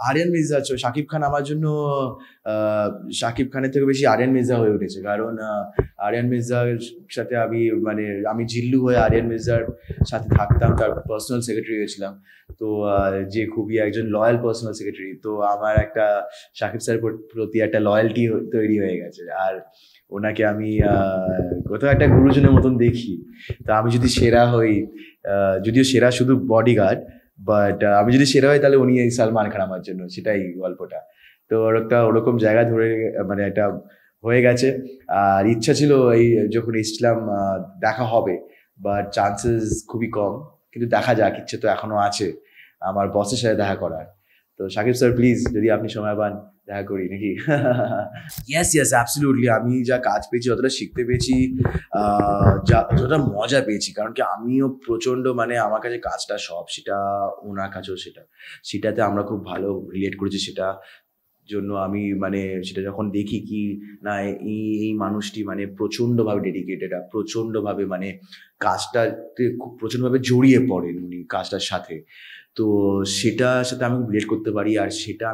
আরিয়ান মির্জা শাকিব খান আমার জন্য শাকিব খানের থেকে বেশি আরিয়ান মির্জা হয়ে উঠেছে, কারণ আরিয়ান মির্জার সাথে আমি জিল্লু হয়ে আরিয়ান মির্জার সাথে থাকতাম, তার পার্সোনাল সেক্রেটারি হয়েছিলাম। তো যে খুবই একজন লয়াল পার্সোনাল সেক্রেটারি, তো আমার একটা শাকিব স্যারের প্রতি একটা লয়্যালটি তৈরি হয়ে গেছে। আর ওনাকে আমি কোথাও একটা গুরুজনের মতন দেখি। তো আমি যদি সেরা হই, যদিও সেরা শুধু বডিগার্ড, বাট আমি যদি সেরা হই তাহলে উনি সালমান খান আমার জন্য, সেটাই গল্পটা। তো একটা ওরকম জায়গা ধরে একটা হয়ে গেছে। আর ইচ্ছা ছিল এই যখন এসছিলাম দেখা হবে, বাট চান্সেস খুবই কম, কিন্তু দেখা যাক, ইচ্ছে তো এখনো আছে আমার বসের সাথে দেখা করার। তো শাকিব স্যার প্লিজ, যদি আপনি সময় পান দেখা করি নাকি? Yes yes absolutely. আমি যা কাজ পেয়েছি, যতটা শিখতে পেয়েছি, যতটা মজা পেয়েছি, কারণ কি আমিও প্রচন্ড আমার কাছে কাজটা সব, সেটা ওনার কাছেও সেটাতে আমরা খুব ভালো রিলেট করেছি। সেটা জন্য আমি সেটা যখন দেখি কি না, এই মানুষটি প্রচন্ডভাবে ডেডিকেটেড, আর প্রচন্ডভাবে কাজটাতে খুব প্রচন্ডভাবে জড়িয়ে পড়েন উনি কাজটার সাথে। তো সেটার সাথে আমি রিলেট করতে পারি, আর সেটা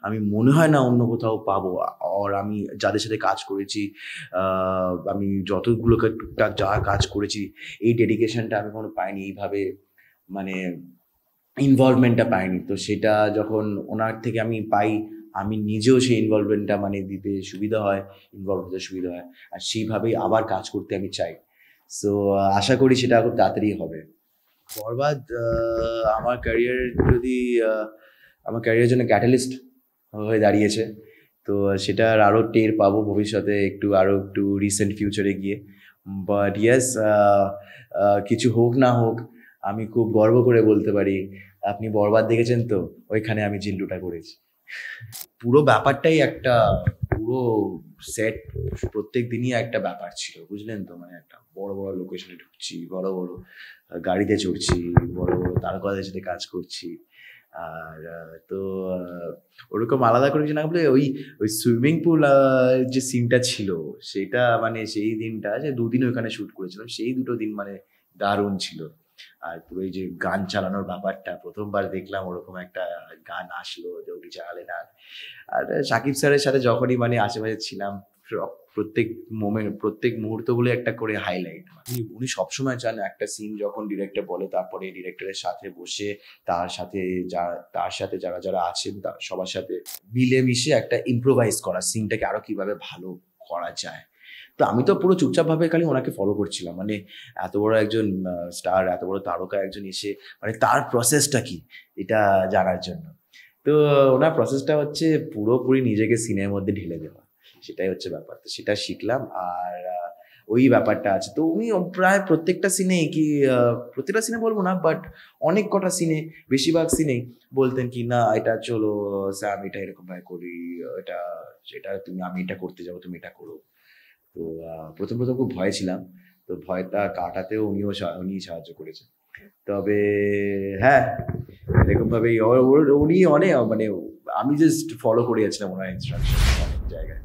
আমি মনে হয় না অন্য কোথাও পাবো। আর আমি যাদের সাথে কাজ করেছি, আমি যতগুলোকে টুকটাক যা কাজ করেছি, এই ডেডিকেশনটা আমি কখনো পাইনি, এইভাবে ইনভলভমেন্টটা পাইনি। তো সেটা যখন ওনার থেকে আমি পাই, আমি নিজেও সেই ইনভলভমেন্টটা দিতে সুবিধা হয়, ইনভলভ হতে সুবিধা হয়, আর সেইভাবেই আবার কাজ করতে আমি চাই। সো আশা করি সেটা খুব তাড়াতাড়ি হবে। বরবাদ আমার ক্যারিয়ারের জন্য ক্যাটালিস্ট হয়ে দাঁড়িয়েছে। তো সেটার আরও টের পাবো ভবিষ্যতে, আরও একটু রিসেন্ট ফিউচারে গিয়ে। বাট ইয়েস, কিছু হোক না হোক, আমি খুব গর্ব করে বলতে পারি, আপনি বরবাদ দেখেছেন তো, ওইখানে আমি জিল্লুটা করেছি। পুরো ব্যাপারটাই পুরো সেট, প্রত্যেক দিনই একটা ব্যাপার ছিল, বুঝলেন তো। একটা বড় বড় লোকেশনে ঢুকছি, বড় বড় গাড়িতে চড়ছি, বড় বড় তারকাদের সাথে কাজ করছি। আর তো ওরকম আলাদা করে কিছু না বলে, ওই সুইমিং পুল যে সিনটা ছিল, সেটা সেই দিনটা যে 2 দিন ওখানে শুট করেছিলাম, সেই 2টো দিন দারুণ ছিল। আর পুরো এই যে গান চালানোর ব্যাপারটা, প্রথমবার দেখলাম ওরকম একটা গান আসলো যে উনি চালালেন। আর শাকিব স্যারের সাথে যখনই আশেপাশে ছিলাম, প্রত্যেক মুহূর্তগুলো একটা করে হাইলাইট। উনি সবসময় চান একটা সিন যখন ডিরেক্টর বলে, তারপরে ডিরেক্টরের সাথে বসে তার সাথে যারা যারা আছেন সবার সাথে মিলেমিশে একটা ইম্প্রোভাইজ করা, সিনটাকে আরো কিভাবে ভালো করা যায়। তো আমি তো পুরো চুপচাপ ভাবে খালি ওনাকে ফলো করছিলাম, এত বড় একজন স্টার, এত বড় তারকা একজন এসে তার প্রসেসটা কি এটা জানার জন্য। তো ওনার প্রসেসটা হচ্ছে পুরোপুরি নিজেকে সিনের মধ্যে ঢেলে দেওয়া, সেটাই হচ্ছে ব্যাপার। তো সেটা শিখলাম, আর ওই ব্যাপারটা আছে। তো উনি প্রায় প্রত্যেকটা সিনে বলবো না, বাট অনেক কটা সিনে, বেশিরভাগ সিনেই বলতেন কি না, এটা চলো স্যাম, এটা এরকম ভাবে করি, এটা আমি এটা করতে যাবো, তুমি এটা করো। তো প্রথম খুব ভয় ছিলাম, তো ভয়টা কাটাতেও উনি সাহায্য করেছেন। তবে হ্যাঁ, এরকম ভাবেই উনি অনেক আমি জাস্ট ফলো করে যাচ্ছিলাম ওনার ইনস্ট্রাকশন অনেক জায়গায়।